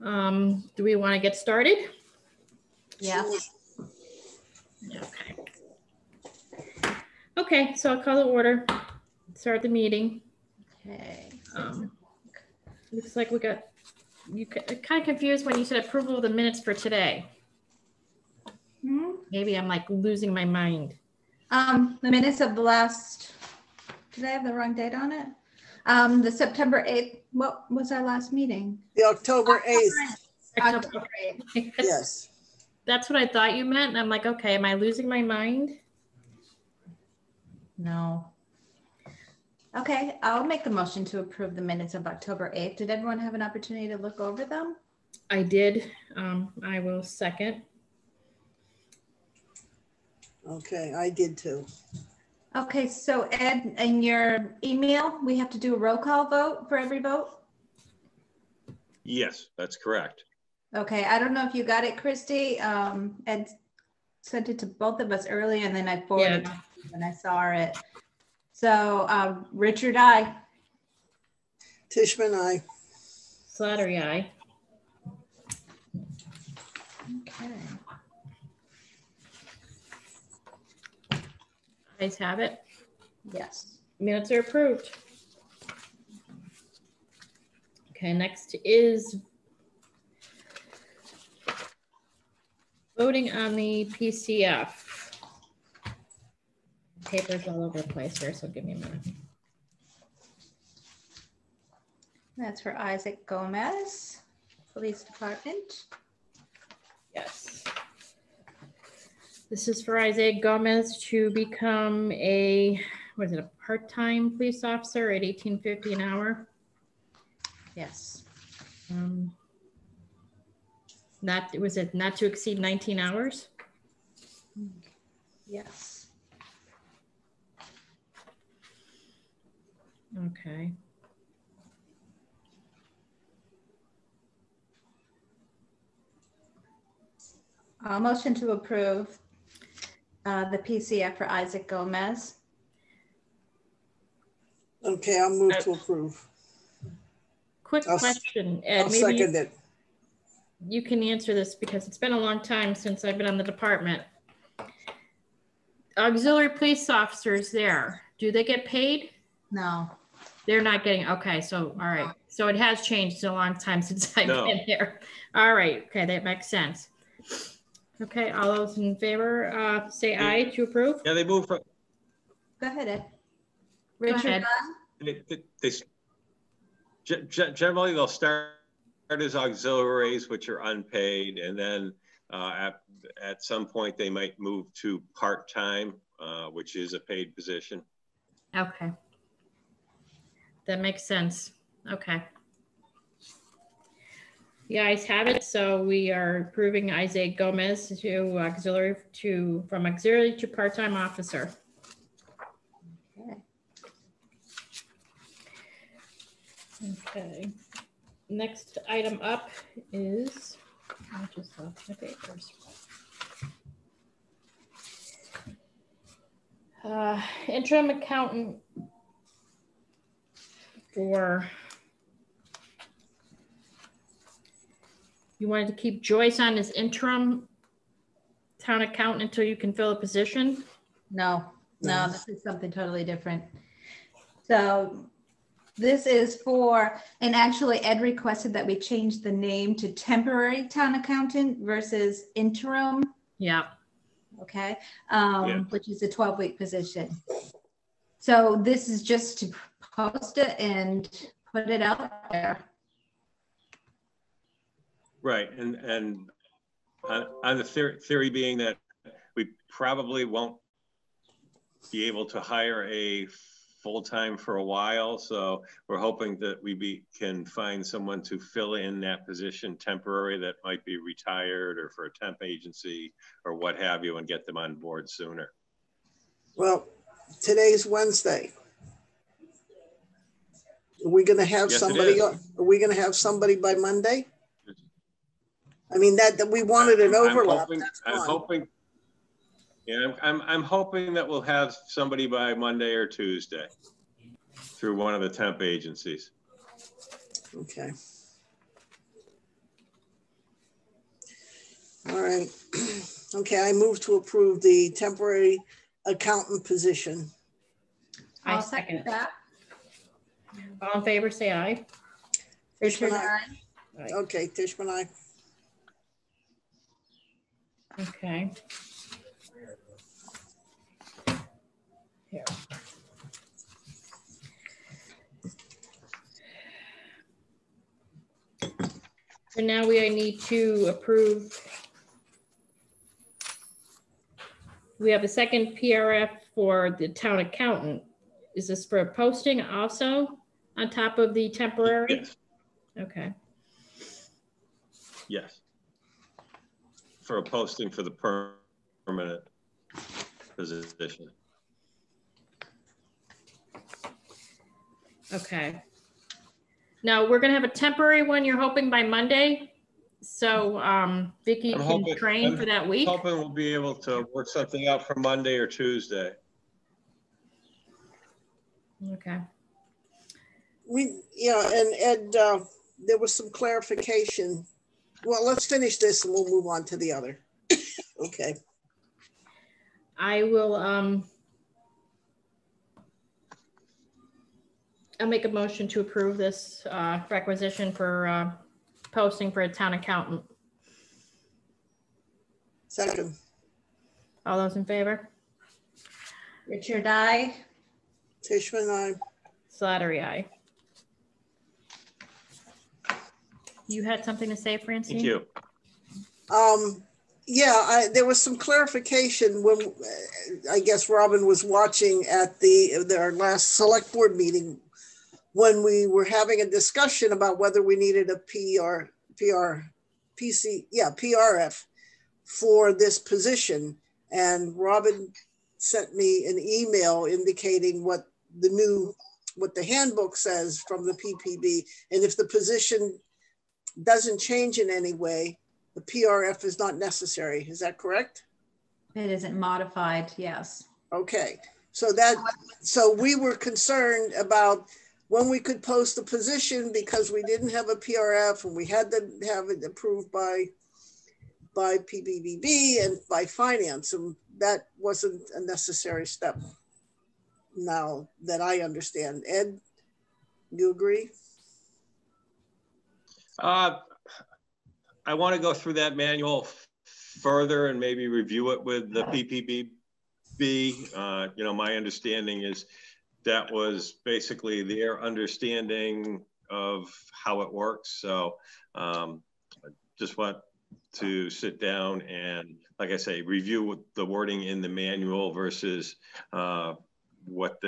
Do we want to get started? Yes. Okay. Okay, so I'll call the order, start the meeting. Okay. Looks like we got, you kind of confused when you said approval of the minutes for today. Maybe I'm like losing my mind. The minutes of the last, did I have the wrong date on it? The September 8th, what was our last meeting? The October 8th. October 8th. Yes. That's what I thought you meant. And I'm like, okay, am I losing my mind? No. Okay, I'll make a motion to approve the minutes of October 8th. Did everyone have an opportunity to look over them? I did. I will second. Okay, I did too. Okay, so Ed, in your email, we have to do a roll call vote for every vote? Yes, that's correct. Okay, I don't know if you got it, Christy. Ed sent it to both of us early and then I forwarded it when I saw it. So Richard, I. Tishman, I. Slattery, aye. Okay. Ayes have it. Yes. Minutes are approved. Okay, next is voting on the PCF. Papers all over the place here, so give me a minute. That's for Isaac Gomez, Police Department. Yes. This is for Isaac Gomez to become a, what is it, a part-time police officer at $18.50 an hour. Yes. Not to exceed 19 hours? Yes. Okay. I'll motion to approve the PCF for Isaac Gomez. Okay, I'll move to approve. Quick question, Ed. I'll second it. You can answer this because it's been a long time since I've been on the department. Auxiliary police officers there, do they get paid? No. They're not getting, okay, so, all right. So it has changed. It's a long time since I've been here. All right, okay, that makes sense. Okay, all those in favor, say aye to approve. Yeah, they move from. Go ahead, Ed. Richard. Generally, they'll start as auxiliaries, which are unpaid, and then at some point they might move to part-time, which is a paid position. Okay. That makes sense. Okay. The ayes have it. So we are approving Isaac Gomez to auxiliary from auxiliary to part-time officer. Okay. Okay. Next item up is, I just lost my papers. Interim accountant for, you wanted to keep Joyce on as interim town accountant until you can fill a position? No, this is something totally different. So this is for, and actually Ed requested that we change the name to temporary town accountant versus interim. Yeah. Okay, which is a 12-week position. So this is just to post it and put it out there. Right, and on the theory being that we probably won't be able to hire a full-time for a while, so we're hoping that we can find someone to fill in that position temporary that might be retired or for a temp agency or what have you, and get them on board sooner. Well, today's Wednesday. Are we going to have somebody? Are we going to have somebody by Monday? I mean, that we wanted an overlap. I'm hoping. Yeah, I'm hoping that we'll have somebody by Monday or Tuesday through one of the temp agencies. Okay. All right. Okay, I move to approve the temporary accountant position. I I'll second it. that. All in favor, say aye. Richard, Tishman, aye. Aye. Okay, Tishman, I. Okay. Here. So now we need to approve. We have a second PRF for the town accountant. Is this for posting also on top of the temporary? Yes. Okay. Yes. For a posting for the permanent position. Okay. Now we're gonna have a temporary one, you're hoping by Monday? So Vicky can train for that week? I'm hoping we'll be able to work something out for Monday or Tuesday. Okay. And Ed, there was some clarification. Well, let's finish this and we'll move on to the other. Okay. I will, I'll make a motion to approve this requisition for posting for a town accountant. Second. All those in favor? Richard, aye. Tishman, I. Slattery, aye. You had something to say, Francine? Thank you. Yeah, there was some clarification when I guess Robin was watching at our last select board meeting when we were having a discussion about whether we needed a PRF for this position. And Robin sent me an email indicating what the handbook says from the PPB. And if the position doesn't change in any way, the PRF is not necessary. Is that correct? It isn't modified, yes. Okay, so we were concerned about when we could post the position because we didn't have a PRF and we had to have it approved by PBBB and by finance, and that wasn't a necessary step now that I understand. Ed, you agree? I want to go through that manual further and maybe review it with the PPBB. My understanding is that was basically their understanding of how it works. So I just want to sit down and, like I say, review the wording in the manual versus what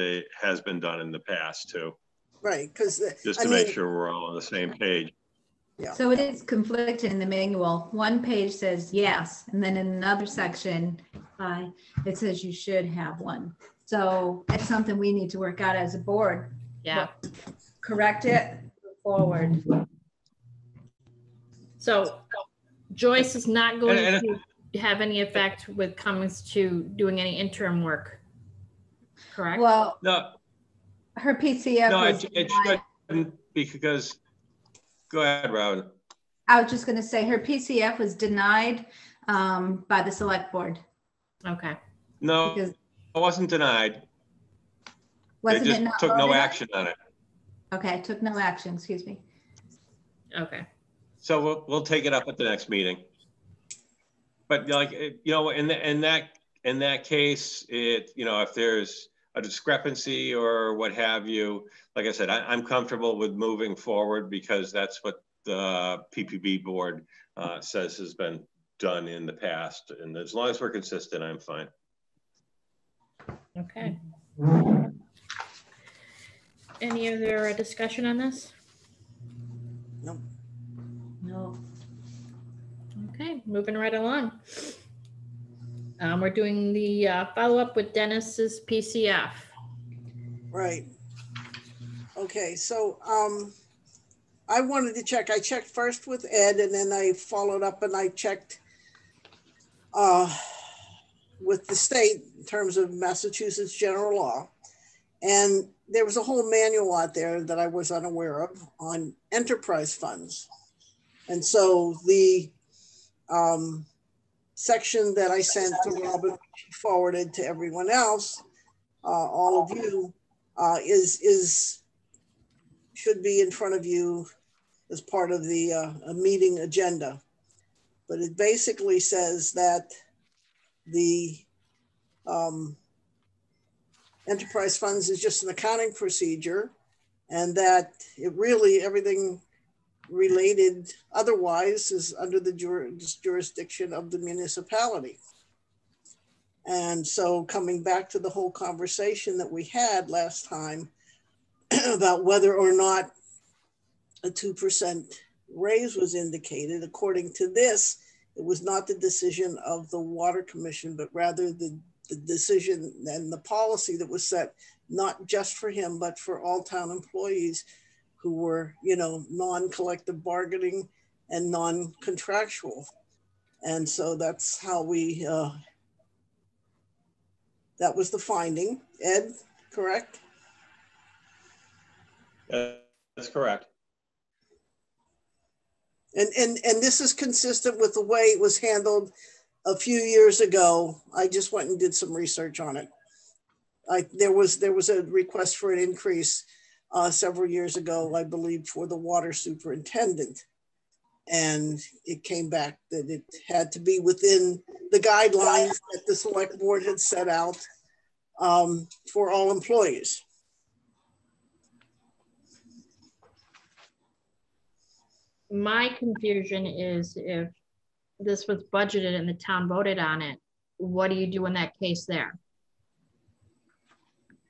has been done in the past too. Right, because just to make sure we're all on the same page. Yeah. So it is conflicted in the manual. One page says yes, and then in another section, it says you should have one. So it's something we need to work out as a board. Yeah. Correct it, move forward. So Joyce is not going to have any effect with comes to doing any interim work, correct? Well, no, her PCF. No, it shouldn't, because, go ahead, Robin. I was just going to say her PCF was denied by the select board. Okay. No, it wasn't denied. They just took no action on it. Okay, took no action, excuse me. Okay. So we'll take it up at the next meeting. But in that case, if there's a discrepancy or what have you, like I said, I'm comfortable with moving forward because that's what the PPB board says has been done in the past. And as long as we're consistent, I'm fine. Okay. Any other discussion on this? No. Okay, moving right along. We're doing the follow-up with Dennis's PCF. Right. Okay, so I wanted to check. I checked first with Ed, and then I followed up and I checked with the state in terms of Massachusetts general law. And there was a whole manual out there that I was unaware of on enterprise funds. And so the section that I sent to Robin, she forwarded to everyone else, all of you, should be in front of you as part of the meeting agenda. But it basically says that the enterprise funds is just an accounting procedure, and that it really, everything related otherwise is under the jurisdiction of the municipality. And so coming back to the whole conversation that we had last time about whether or not a 2% raise was indicated, according to this, it was not the decision of the Water Commission, but rather the decision and the policy that was set, not just for him, but for all town employees who were, you know, non-collective bargaining and non-contractual. And so that's how we, that was the finding. Ed, correct? That's correct. And this is consistent with the way it was handled a few years ago. I just went and did some research on it. There was a request for an increase several years ago, I believe, for the water superintendent. And it came back that it had to be within the guidelines that the select board had set out for all employees. My confusion is if this was budgeted and the town voted on it, what do you do in that case there?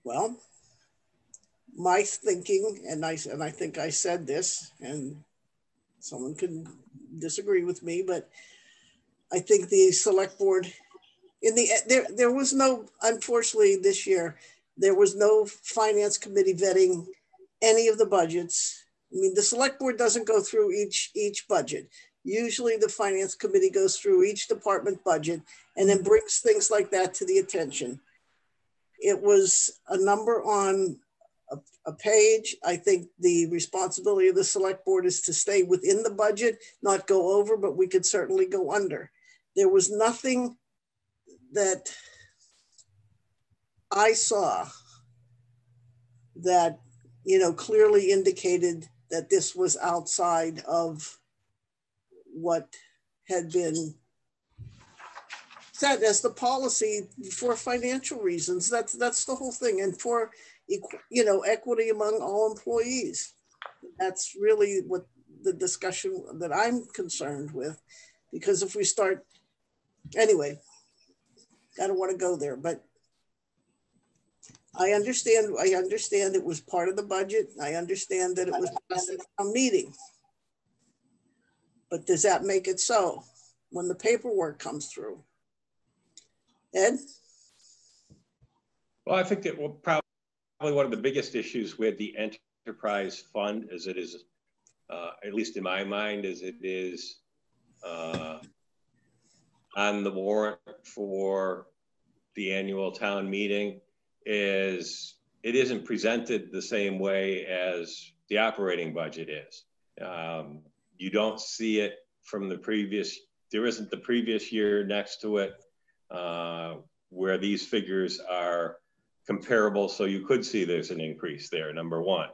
Well, my thinking, and I think I said this, and someone can disagree with me, but I think the select board, there was no, unfortunately this year, there was no finance committee vetting any of the budgets. I mean, the select board doesn't go through each budget. Usually the finance committee goes through each department budget and then brings things like that to the attention. It was a number on a page. I think the responsibility of the select board is to stay within the budget, not go over, but we could certainly go under. There was nothing that I saw that, you know, clearly indicated that this was outside of what had been set as the policy for financial reasons. That's the whole thing, and for, you know, equity among all employees. That's really what the discussion that I'm concerned with, because if we start, anyway, I don't want to go there, but I understand it was part of the budget. I understand that it was passed at a meeting. But does that make it so when the paperwork comes through? Ed? Well, I think that probably one of the biggest issues with the enterprise fund, as it is, at least in my mind, as it is on the warrant for the annual town meeting, is it isn't presented the same way as the operating budget is. You don't see it from the previous, there isn't the previous year next to it where these figures are comparable. So you could see there's an increase there, number one.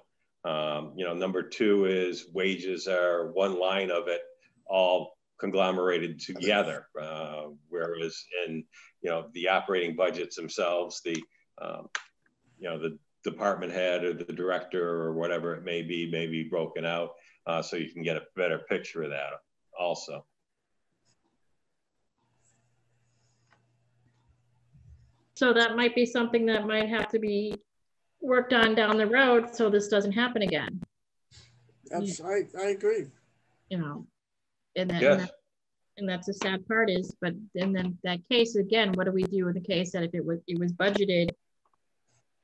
You know, number two is wages are one line of it, all conglomerated together. Whereas in, you know, the operating budgets themselves, the you know, the department head or the director or whatever it may be broken out, so you can get a better picture of that also. So that might be something that might have to be worked on down the road so this doesn't happen again. I agree. You know, and that, yes. and that's the sad part is, but in that case, again, what do we do in the case that if it was budgeted,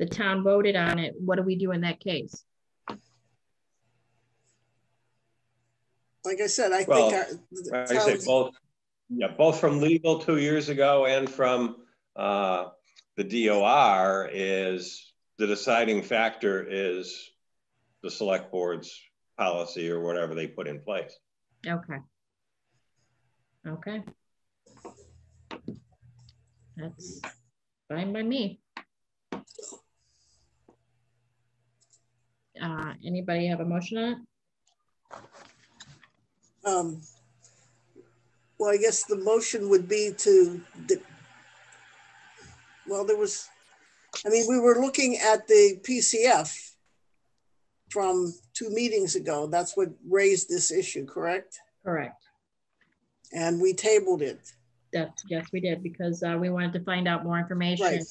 the town voted on it, what do we do in that case? Like I said, I think both from legal 2 years ago and from the DOR is the deciding factor is the select board's policy or whatever they put in place. Okay. Okay. That's fine by me. Anybody have a motion on it? Well, I guess the motion would be to, well, there was, I mean, we were looking at the PCF from 2 meetings ago. That's what raised this issue, correct? Correct. And we tabled it. Yes, we did, because we wanted to find out more information. Right.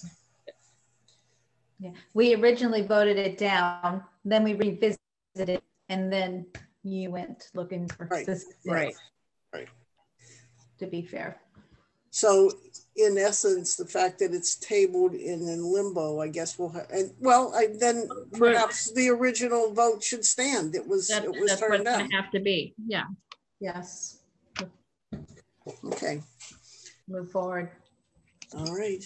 Yeah, we originally voted it down, then we revisited it, and then you went looking for Right. Right. Right. To be fair. So in essence, the fact that it's tabled in limbo, I guess we'll have, and well, then perhaps the original vote should stand. It was That's turned what it's down. gonna have to be. Yeah. Yes, Okay. move forward. All right.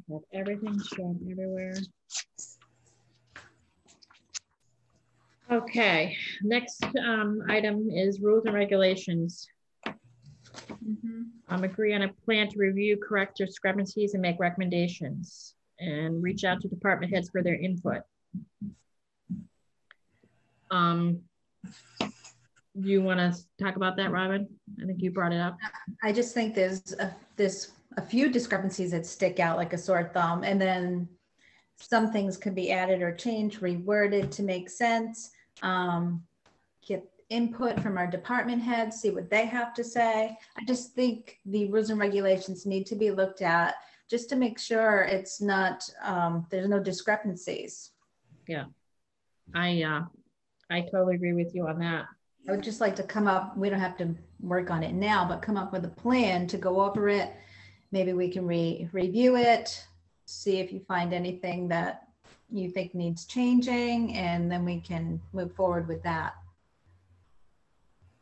Have everything shown everywhere. Okay, next item is rules and regulations. Agree on a plan to review, correct discrepancies and make recommendations, and reach out to department heads for their input. You want to talk about that, Robin? I think you brought it up. I just think there's a few discrepancies that stick out like a sore thumb, and then some things could be added or changed, reworded to make sense. Get input from our department heads, see what they have to say. I just think the rules and regulations need to be looked at just to make sure it's not, there's no discrepancies. Yeah, I totally agree with you on that. I would just like to come up, we don't have to work on it now, but come up with a plan to go over it. Maybe we can review it, see if you find anything that you think needs changing, and then we can move forward with that.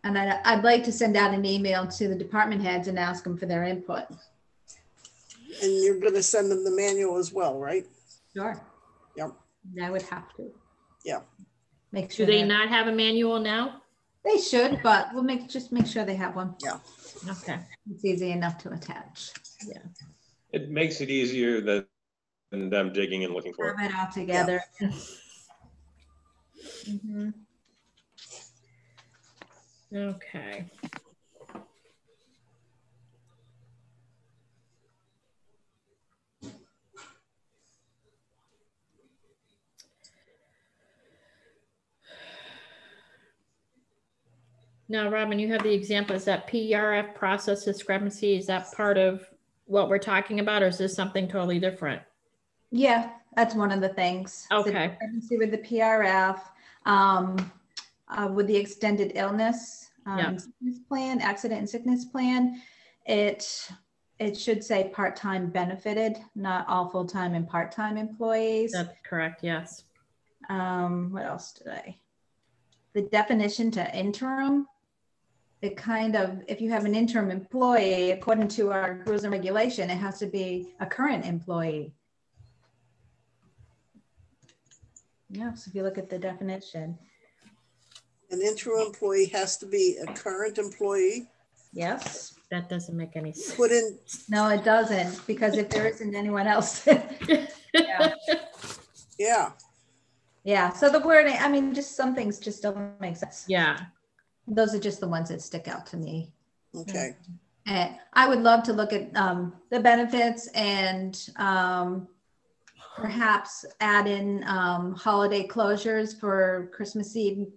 And I'd like to send out an email to the department heads and ask them for their input. And you're going to send them the manual as well, right? Sure. Yep. I would have to. Yeah. Make sure. Do they not have a manual now? They should, but we'll just make sure they have one. Yeah. Okay. It's easy enough to attach. Yeah. It makes it easier than them digging and looking for it. Have it all together. Yeah. Okay. Now, Robin, you have the example. Is that PRF process discrepancy? Is that part of what we're talking about, or is this something totally different? Yeah, that's one of the things. Okay. The discrepancy with the PRF, with the extended illness sickness plan, accident and sickness plan, it should say part-time benefited, not all full-time and part-time employees. That's correct. Yes. What else did the definition to interim, it kind of, if you have an interim employee, according to our rules and regulation, it has to be a current employee. Yeah, so if you look at the definition. An interim employee has to be a current employee. Yes. That doesn't make any sense. Put in. No, it doesn't, because if there isn't anyone else. Yeah. Yeah. Yeah, so the wording, I mean, just some things just don't make sense. Yeah. Those are just the ones that stick out to me. Okay. And I would love to look at the benefits and perhaps add in holiday closures for Christmas Eve,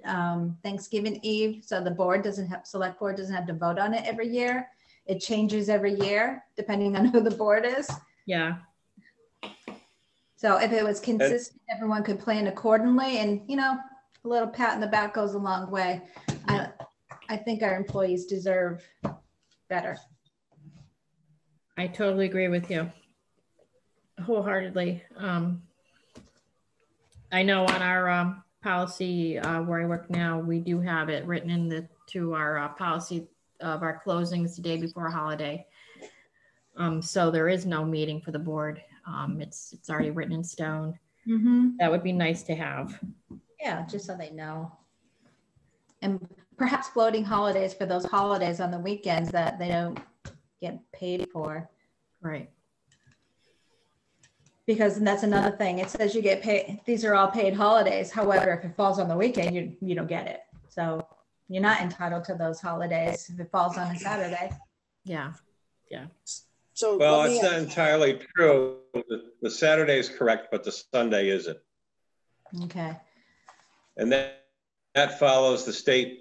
Thanksgiving Eve. So the board select board doesn't have to vote on it every year. It changes every year depending on who the board is. Yeah. So if it was consistent, everyone could plan accordingly, and a little pat in the back goes a long way. I think our employees deserve better. I totally agree with you wholeheartedly. I know on our policy where I work now, we do have it written in to our policy of our closings the day before a holiday. So there is no meeting for the board. It's already written in stone. That would be nice to have. Yeah, just so they know. And perhaps floating holidays for those holidays on the weekends that they don't get paid for. Right. Because that's another thing. It says you get paid. These are all paid holidays. However, if it falls on the weekend, you don't get it. So you're not entitled to those holidays if it falls on a Saturday. Yeah. Yeah. So Well, it's not entirely true. The Saturday is correct, but the Sunday isn't. Okay. And that follows the state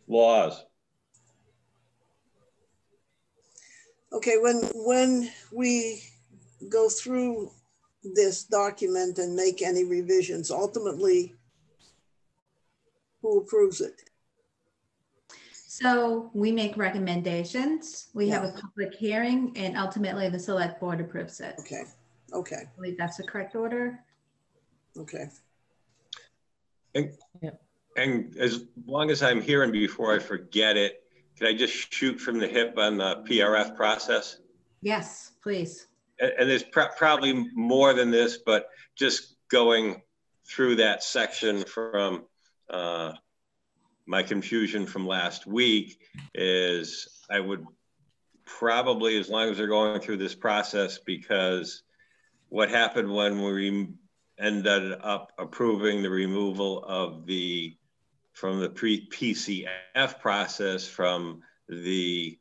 laws. okay, when we go through this document and make any revisions, ultimately, who approves it? So we make recommendations. We have a public hearing, and ultimately the select board approves it. Okay. Okay. I believe that's the correct order. Okay. And as long as I'm hearing before I forget it, can I just shoot from the hip on the PRF process? Yes, please. And there's probably more than this, but just going through that section from my confusion from last week is I would probably, as long as they're going through this process, because what happened when we ended up approving the removal of from the PCF process from the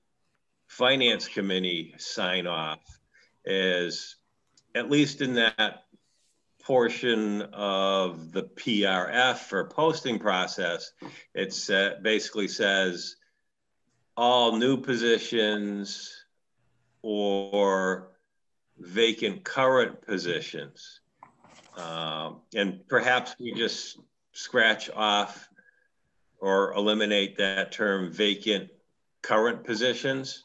finance committee sign off is, at least in that portion of the PRF or posting process, it basically says all new positions or vacant current positions. And perhaps we just scratch off or eliminate that term vacant current positions.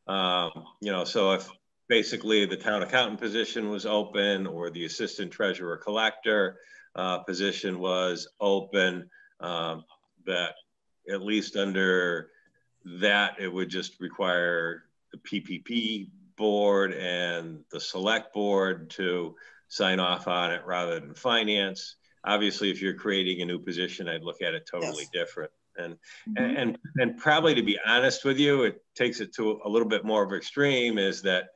So if basically the town accountant position was open or the assistant treasurer collector position was open, that at least under that, it would just require the PPP board and the select board to sign off on it rather than finance. Obviously, if you're creating a new position, I'd look at it totally different. And probably, to be honest with you, it takes it to a little bit more of an extreme, is that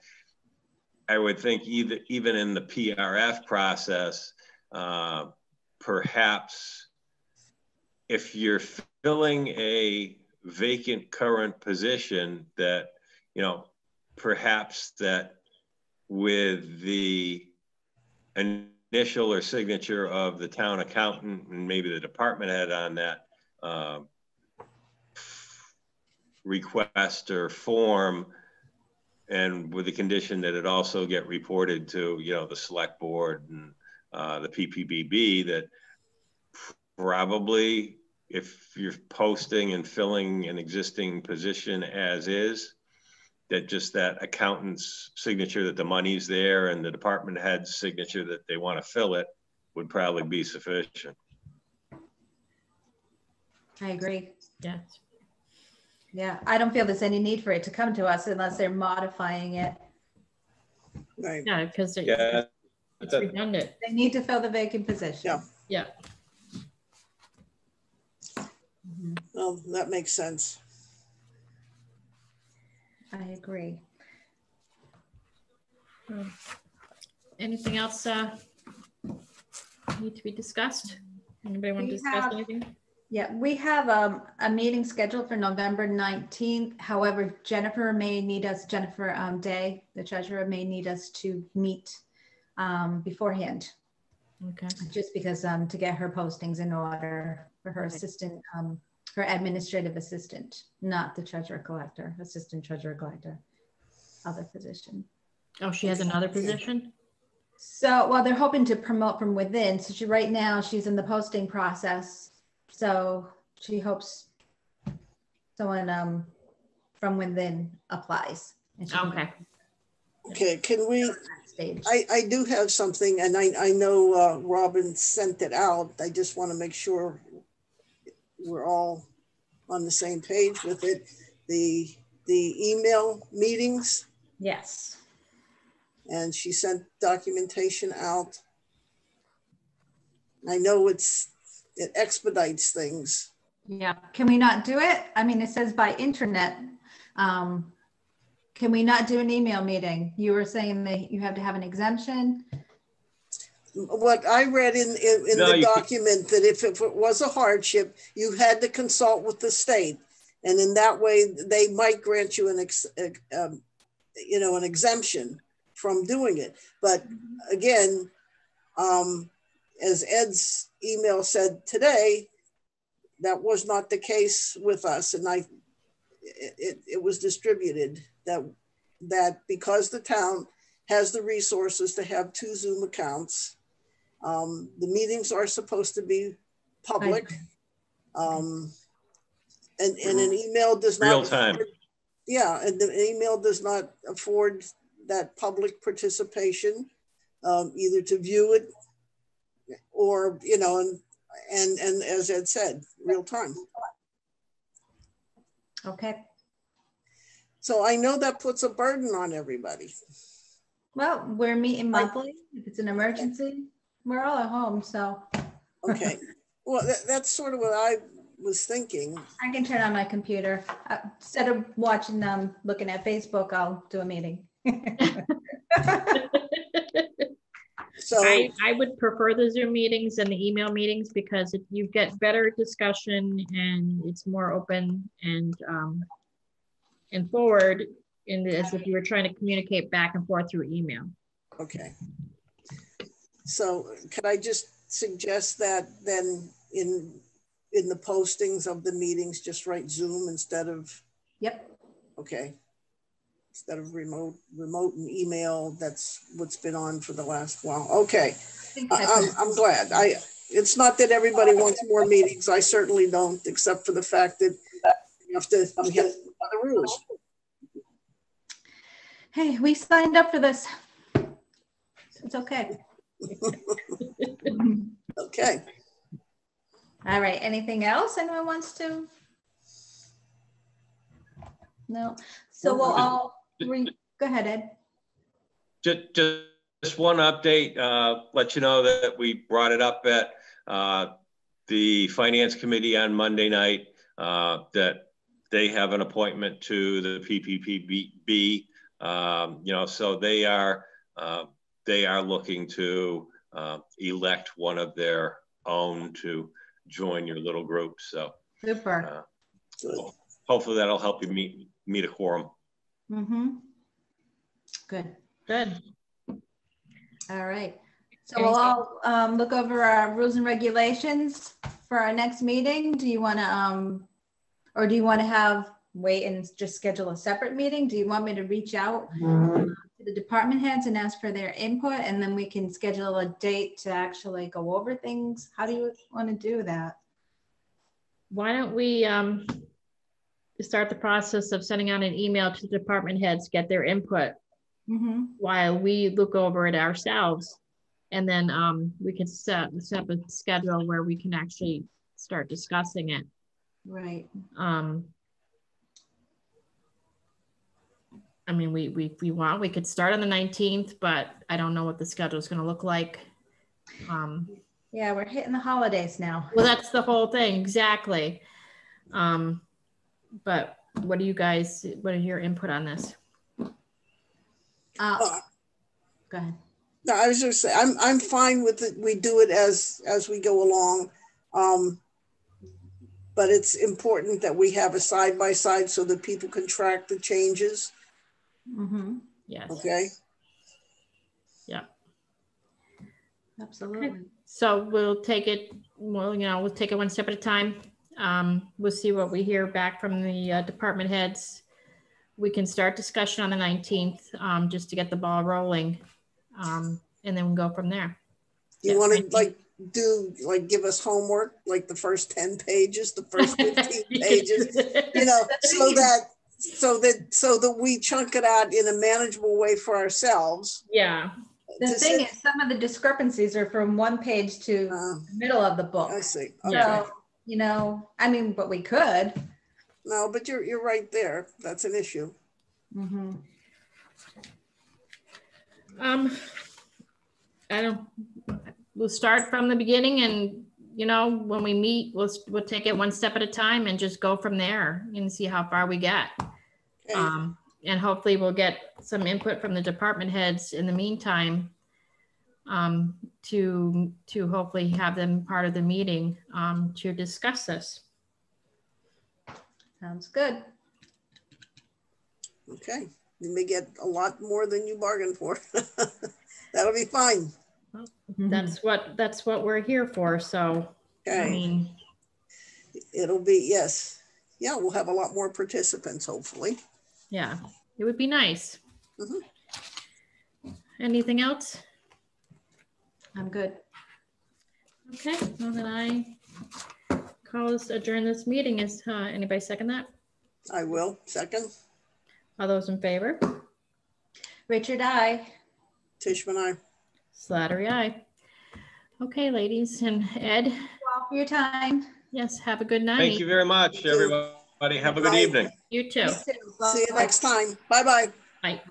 I would think even in the PRF process, perhaps if you're filling a vacant current position, that, perhaps that with the initial or signature of the town accountant and maybe the department head on that request or form, and with the condition that it also get reported to, the select board and the PPBB, that probably if you're posting and filling an existing position as is, that just that accountant's signature that the money's there and the department head's signature that they want to fill it would probably be sufficient. I agree. Yeah. Yeah, I don't feel there's any need for it to come to us unless they're modifying it. Right. Yeah, because it's redundant. They need to fill the vacant position. Yeah. Yeah. Well, that makes sense. I agree. Anything else need to be discussed? Anybody want to discuss anything? Yeah, we have a meeting scheduled for November 19th. However, Jennifer Day, the treasurer, may need us to meet beforehand. Okay. Just because to get her postings in order for her assistant, her administrative assistant, not the treasurer collector, assistant treasurer collector, other position. Oh, she has another position? So, well, they're hoping to promote from within. So right now she's in the posting process. So she hopes someone from within applies. Okay. Okay, can we, I do have something, and I know Robin sent it out. I just want to make sure we're all on the same page with it. The email meetings. Yes. And she sent documentation out. I know it's it expedites things. Yeah. Can we not do it? I mean, it says by internet. Can we not do an email meeting? You were saying that you have to have an exemption. What I read in No, the document, that if it was a hardship, you had to consult with the state, and in that way they might grant you an exemption from doing it. But again, as Ed's email said today, that was not the case with us, and it was distributed that because the town has the resources to have 2 Zoom accounts, the meetings are supposed to be public, and an email does not Real time. Yeah, and the email does not afford that public participation, either to view it or, and as Ed said, real time. Okay. So I know that puts a burden on everybody. Well, we're meeting monthly. If it's an emergency, we're all at home, so. Okay. Well, that's sort of what I was thinking. I can turn on my computer. Instead of watching them, looking at Facebook, I'll do a meeting. So I would prefer the Zoom meetings and the email meetings because you get better discussion and it's more open and forward as if you were trying to communicate back and forth through email. okay. So could I just suggest that then in the postings of the meetings, just write Zoom instead of? Yep. Okay. Instead of remote and email, that's what's been on for the last while. Okay, I'm glad. It's not that everybody wants more meetings. I certainly don't, except for the fact that we have to the rules. Hey, we signed up for this. It's okay. Okay. All right. Anything else anyone wants to? No. So we'll all go ahead, Ed. Just one update, let you know that we brought it up at the Finance Committee on Monday night, that they have an appointment to the PPPB, so they are looking to elect one of their own to join your little group. So Super. Hopefully that'll help you meet a quorum. Mm-hmm. Good. Good. All right. So we'll all look over our rules and regulations for our next meeting. Do you want to, or do you want to wait and just schedule a separate meeting? Do you want me to reach out to the department heads and ask for their input, and then we can schedule a date to actually go over things? How do you want to do that? Why don't we start the process of sending out an email to the department heads, get their input while we look over it ourselves. And then we can set up a schedule where we can actually start discussing it. Right. I mean, we could start on the 19th, but I don't know what the schedule is going to look like. Yeah, we're hitting the holidays now. Well, that's the whole thing. Exactly. But what are your input on this? Go ahead. No, I was just saying, I'm fine with it. We do it as we go along. But it's important that we have a side-by-side so that people can track the changes. Mm-hmm. Yes. Okay. Yeah. Absolutely. Okay. So we'll take it one step at a time. We'll see what we hear back from the department heads. We can start discussion on the 19th just to get the ball rolling. And then we'll go from there. You want to give us homework, like the first 10 pages, the first 15 pages, so that we chunk it out in a manageable way for ourselves. Yeah. The thing is, some of the discrepancies are from one page to the middle of the book. I see. Okay. So, but we could. No, but you're right there. That's an issue. Mm-hmm. We'll start from the beginning and you know, when we meet, we'll take it one step at a time and just go from there and see how far we get. Okay. And hopefully we'll get some input from the department heads in the meantime, to hopefully have them part of the meeting, to discuss this. Sounds good. Okay. You may get a lot more than you bargained for. That'll be fine. Well, that's what we're here for. So, Okay. I mean, It'll be, yes. Yeah, we'll have a lot more participants, hopefully. yeah, it would be nice. Mm-hmm. Anything else? I'm good. Okay, well then I call us adjourn this meeting. Is anybody second that? I will. Second. All those in favor? Richard, I. Tishman, I. Slattery, aye. Okay, ladies, and Ed. Thank you all for your time. Yes, have a good night. Thank you very much, everybody. Have a good Bye. evening. You too. You too. See you next time. Bye-bye. Bye.